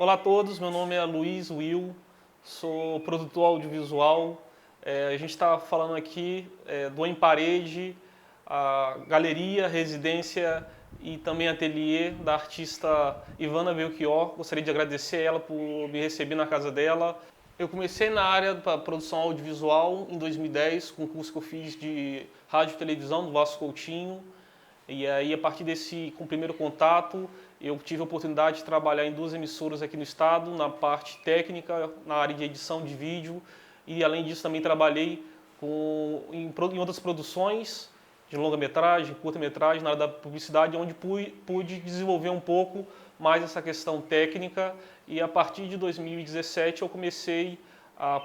Olá a todos, meu nome é Luiz Will, sou produtor audiovisual. A gente está falando aqui do Em Parede, a galeria, residência e também ateliê da artista Ivana Belchior. Gostaria de agradecer ela por me receber na casa dela. Eu comecei na área da produção audiovisual em 2010, com um curso que eu fiz de rádio e televisão do Vasco Coutinho. E aí, a partir com o primeiro contato, eu tive a oportunidade de trabalhar em 2 emissoras aqui no estado, na parte técnica, na área de edição de vídeo. E, além disso, também trabalhei em outras produções de longa-metragem, curta-metragem, na área da publicidade, onde pude desenvolver um pouco mais essa questão técnica. E, a partir de 2017, eu comecei a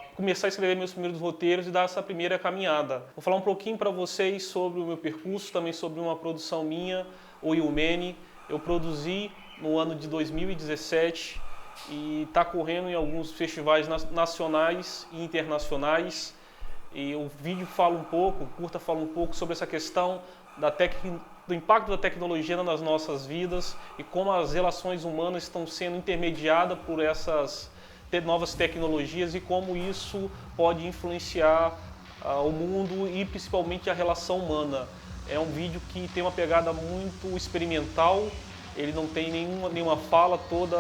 escrever meus primeiros roteiros e dar essa primeira caminhada. Vou falar um pouquinho para vocês sobre o meu percurso, também sobre uma produção minha, o Ilmene. Eu produzi no ano de 2017 e está correndo em alguns festivais nacionais e internacionais. E o vídeo fala um pouco, o curta fala um pouco sobre essa questão do impacto da tecnologia nas nossas vidas e como as relações humanas estão sendo intermediadas por essas novas tecnologias e como isso pode influenciar o mundo e principalmente a relação humana. É um vídeo que tem uma pegada muito experimental, ele não tem nenhuma fala, toda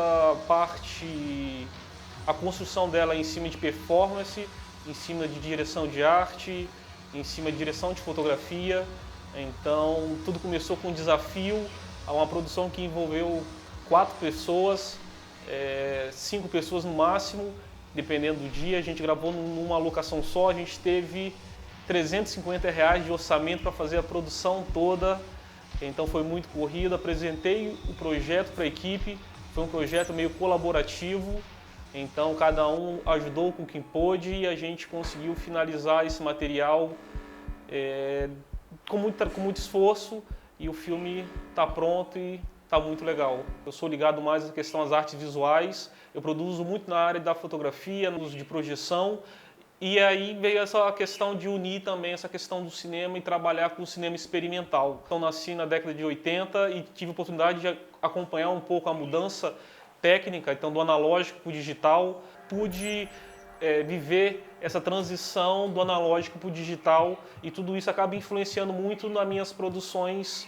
a construção dela é em cima de performance, em cima de direção de arte, em cima de direção de fotografia. Então tudo começou com um desafio, uma produção que envolveu 4 pessoas, 5 pessoas no máximo, dependendo do dia. A gente gravou numa locação só, a gente teve R$350 de orçamento para fazer a produção toda, então foi muito corrido. Apresentei o projeto para a equipe, foi um projeto meio colaborativo, então cada um ajudou com o que pôde e a gente conseguiu finalizar esse material com muito esforço, e o filme está pronto e está muito legal. Eu sou ligado mais à questão das artes visuais, eu produzo muito na área da fotografia, no uso de projeção, e aí veio essa questão de unir também essa questão do cinema e trabalhar com o cinema experimental. Então nasci na década de 80 e tive a oportunidade de acompanhar um pouco a mudança técnica, então do analógico para o digital. Pude viver essa transição do analógico para o digital e tudo isso acaba influenciando muito nas minhas produções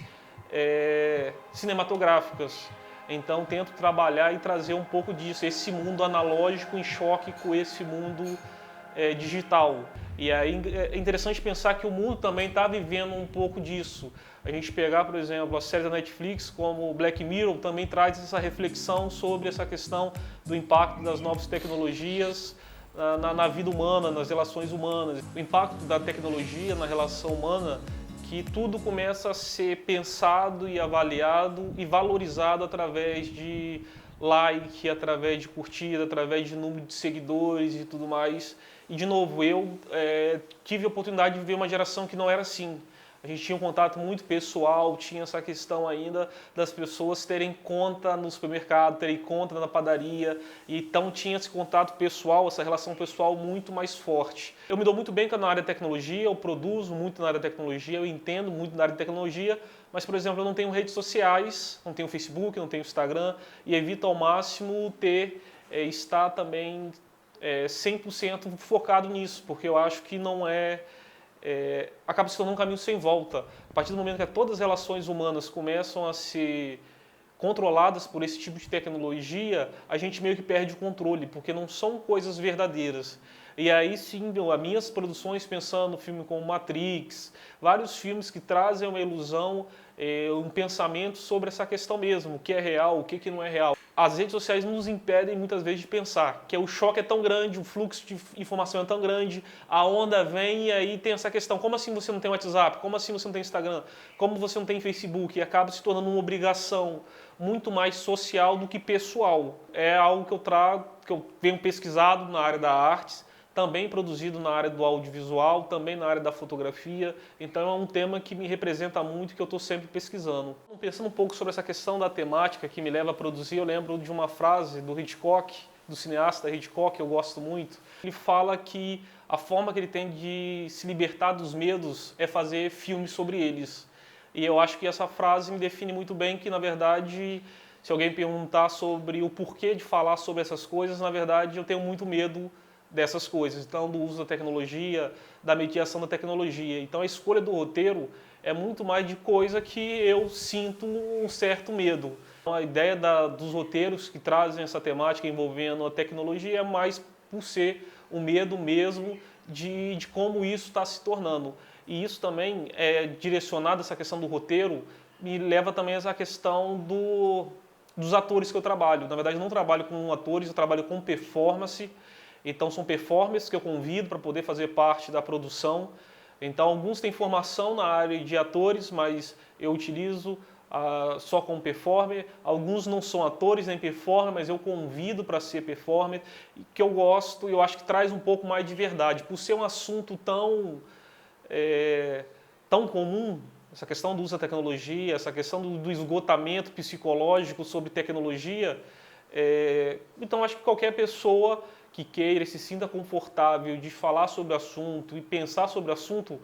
cinematográficas. Então tento trabalhar e trazer um pouco disso, esse mundo analógico em choque com esse mundo digital. E aí é interessante pensar que o mundo também está vivendo um pouco disso. A gente pegar, por exemplo, a série da Netflix como Black Mirror também traz essa reflexão sobre essa questão do impacto das novas tecnologias na vida humana, nas relações humanas. O impacto da tecnologia na relação humana, que tudo começa a ser pensado e avaliado e valorizado através de like, através de curtida, através de número de seguidores e tudo mais. E, de novo, eu tive a oportunidade de viver uma geração que não era assim. A gente tinha um contato muito pessoal, tinha essa questão ainda das pessoas terem conta no supermercado, terem conta na padaria, e então tinha esse contato pessoal, essa relação pessoal muito mais forte. Eu me dou muito bem na área de tecnologia, eu produzo muito na área de tecnologia, eu entendo muito na área de tecnologia, mas, por exemplo, eu não tenho redes sociais, não tenho Facebook, não tenho Instagram, e evito ao máximo estar também 100% focado nisso, porque eu acho que não acaba se tornando um caminho sem volta. A partir do momento que todas as relações humanas começam a ser controladas por esse tipo de tecnologia, a gente meio que perde o controle, porque não são coisas verdadeiras. E aí sim, as minhas produções, pensando no filme como Matrix, vários filmes que trazem uma ilusão, um pensamento sobre essa questão mesmo, o que é real, o que não é real. As redes sociais nos impedem muitas vezes de pensar, que o choque é tão grande, o fluxo de informação é tão grande, a onda vem e aí tem essa questão, como assim você não tem WhatsApp, como assim você não tem Instagram, como você não tem Facebook, e acaba se tornando uma obrigação muito mais social do que pessoal. É algo que eu trago, que eu venho pesquisado na área da arte, também produzido na área do audiovisual, também na área da fotografia, então é um tema que me representa muito e que eu estou sempre pesquisando. Pensando um pouco sobre essa questão da temática que me leva a produzir, eu lembro de uma frase do Hitchcock, do cineasta Hitchcock, que eu gosto muito. Ele fala que a forma que ele tem de se libertar dos medos é fazer filmes sobre eles. E eu acho que essa frase me define muito bem, que na verdade, Se alguém perguntar sobre o porquê de falar sobre essas coisas, na verdade eu tenho muito medo dessas coisas. Então, do uso da tecnologia, da mediação da tecnologia. Então, a escolha do roteiro é muito mais de coisa que eu sinto um certo medo. A ideia dos roteiros que trazem essa temática envolvendo a tecnologia é mais por ser o medo mesmo de como isso está se tornando. E isso também é direcionado, essa questão do roteiro, me leva também a essa questão dos atores que eu trabalho. Na verdade, eu não trabalho com atores, eu trabalho com performance. Então, são performers que eu convido para poder fazer parte da produção. Então, alguns têm formação na área de atores, mas eu utilizo só como performer. Alguns não são atores nem performer, mas eu convido para ser performer, que eu gosto e eu acho que traz um pouco mais de verdade. Por ser um assunto tão comum, essa questão do uso da tecnologia, essa questão do esgotamento psicológico sobre tecnologia, então acho que qualquer pessoa que queira e se sinta confortável de falar sobre o assunto e pensar sobre o assunto,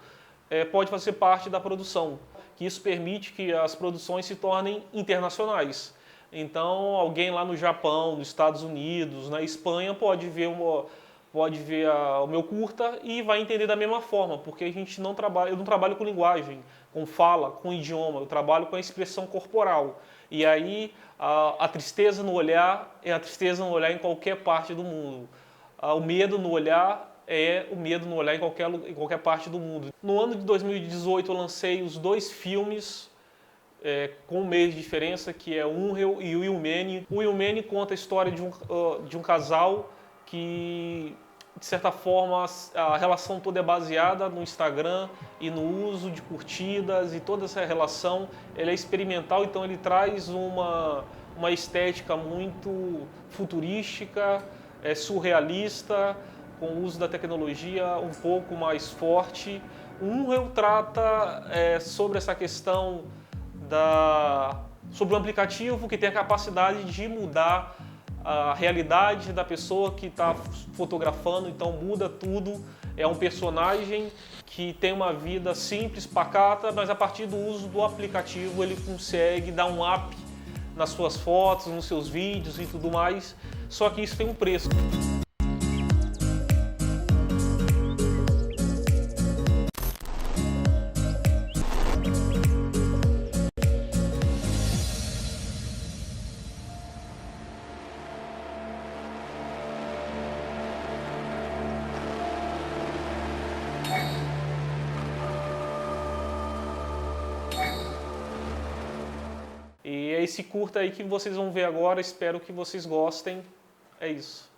pode fazer parte da produção, que isso permite que as produções se tornem internacionais. Então, alguém lá no Japão, nos Estados Unidos, na Espanha, pode ver o meu curta e vai entender da mesma forma, porque a gente não trabalha, eu não trabalho com linguagem, com fala, com idioma, eu trabalho com a expressão corporal. E aí a tristeza no olhar é a tristeza no olhar em qualquer parte do mundo. O medo no olhar é o medo no olhar em qualquer parte do mundo. No ano de 2018 eu lancei os 2 filmes com um mês de diferença, que é Unreal e Will Many. O Will Many conta a história de um casal que, de certa forma, a relação toda é baseada no Instagram e no uso de curtidas, e toda essa relação ela é experimental, então ele traz uma estética muito futurística, surrealista, com o uso da tecnologia um pouco mais forte. O Unreal trata sobre essa questão sobre um aplicativo que tem a capacidade de mudar a realidade da pessoa que está fotografando, então muda tudo. É um personagem que tem uma vida simples, pacata, mas a partir do uso do aplicativo ele consegue dar um up nas suas fotos, nos seus vídeos e tudo mais. Só que isso tem um preço. E é esse curta aí que vocês vão ver agora, espero que vocês gostem. É isso.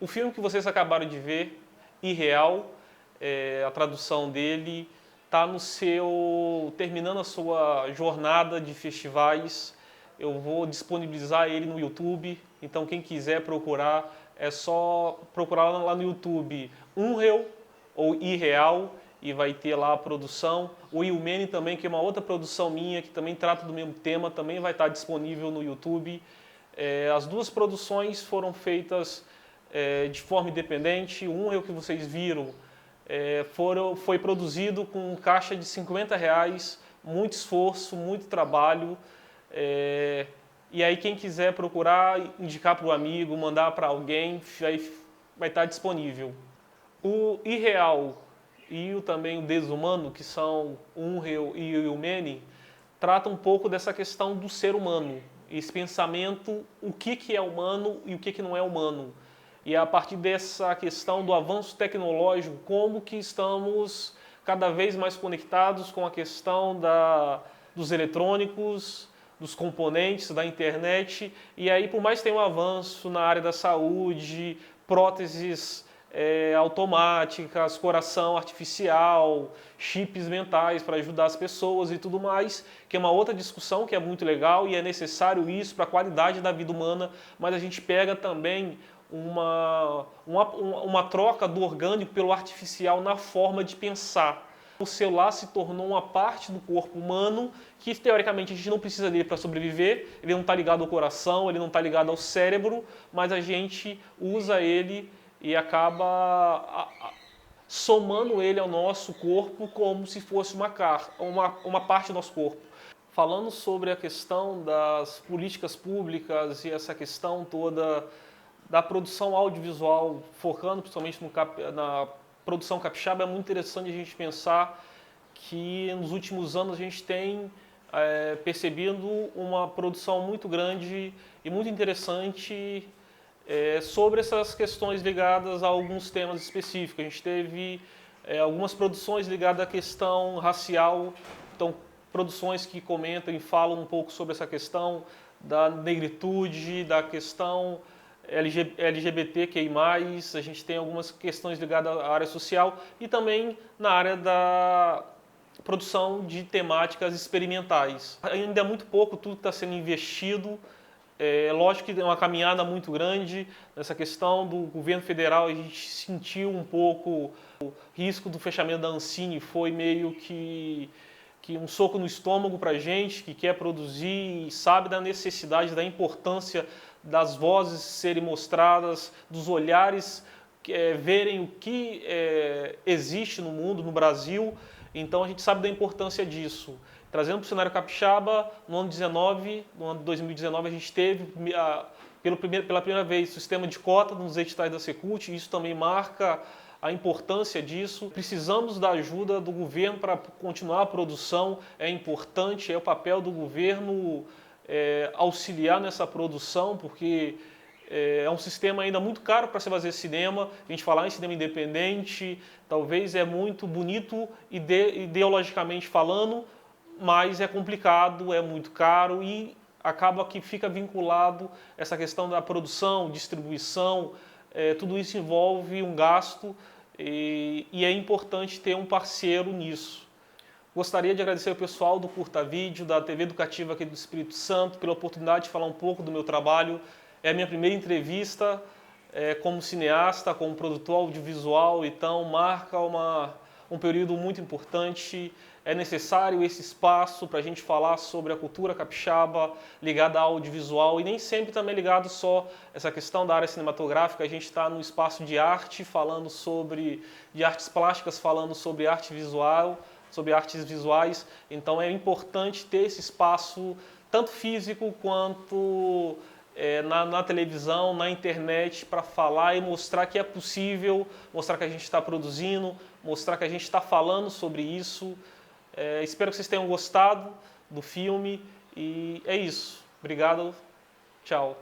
O filme que vocês acabaram de ver, Irreal, a tradução dele, está terminando a sua jornada de festivais. Eu vou disponibilizar ele no YouTube, então quem quiser procurar, é só procurar lá no YouTube Unreal ou Irreal e vai ter lá a produção. O Ilmene também, que é uma outra produção minha, que também trata do mesmo tema, também vai estar disponível no YouTube. As duas produções foram feitas de forma independente. O Unreal que vocês viram foi produzido com caixa de R$ 50, muito esforço, muito trabalho. E aí quem quiser procurar, indicar para o amigo, mandar para alguém, vai estar disponível. O Irreal e também o Desumano, que são o Unreal e o Ilmene, tratam um pouco dessa questão do ser humano, esse pensamento, o que é humano e o que não é humano. E a partir dessa questão do avanço tecnológico, como que estamos cada vez mais conectados com a questão dos eletrônicos, dos componentes, da internet. E aí, por mais que tenha um avanço na área da saúde, próteses automáticas, coração artificial, chips mentais para ajudar as pessoas e tudo mais, que é uma outra discussão que é muito legal e é necessário isso para a qualidade da vida humana, mas a gente pega também uma troca do orgânico pelo artificial na forma de pensar. O celular se tornou uma parte do corpo humano que, teoricamente, a gente não precisa dele para sobreviver, ele não está ligado ao coração, ele não está ligado ao cérebro, mas a gente usa ele e acaba somando ele ao nosso corpo como se fosse uma parte do nosso corpo. Falando sobre a questão das políticas públicas e essa questão toda da produção audiovisual, focando principalmente na produção capixaba, é muito interessante a gente pensar que nos últimos anos a gente tem percebido uma produção muito grande e muito interessante sobre essas questões ligadas a alguns temas específicos. A gente teve algumas produções ligadas à questão racial, então produções que comentam e falam um pouco sobre essa questão da negritude, da questão LGBTQI+, a gente tem algumas questões ligadas à área social e também na área da produção de temáticas experimentais. Ainda é muito pouco tudo que está sendo investido. Lógico que é uma caminhada muito grande nessa questão do governo federal. A gente sentiu um pouco o risco do fechamento da Ancine, foi meio que um soco no estômago para a gente que quer produzir e sabe da necessidade, da importância das vozes serem mostradas, dos olhares verem o que existe no mundo, no Brasil. Então a gente sabe da importância disso. Trazendo para o cenário capixaba, no ano de 2019, a gente teve pela primeira vez o sistema de cota nos editais da Secult, e isso também marca a importância disso. Precisamos da ajuda do governo para continuar a produção, é importante, é o papel do governo auxiliar nessa produção, porque é um sistema ainda muito caro para se fazer cinema. A gente falar em cinema independente, talvez é muito bonito ideologicamente falando, mas é complicado, é muito caro e acaba que fica vinculado essa questão da produção, distribuição, tudo isso envolve um gasto e é importante ter um parceiro nisso. Gostaria de agradecer ao pessoal do Curta Vídeo, da TV Educativa aqui do Espírito Santo, pela oportunidade de falar um pouco do meu trabalho. É a minha primeira entrevista como cineasta, como produtor audiovisual, então marca um período muito importante. É necessário esse espaço para a gente falar sobre a cultura capixaba ligada ao audiovisual e nem sempre também ligado só a essa questão da área cinematográfica. A gente está no espaço de arte, falando de artes plásticas, falando sobre arte visual, sobre artes visuais. Então é importante ter esse espaço, tanto físico quanto na televisão, na internet, para falar e mostrar que é possível, mostrar que a gente está produzindo, mostrar que a gente está falando sobre isso. Espero que vocês tenham gostado do filme e é isso. Obrigado. Tchau.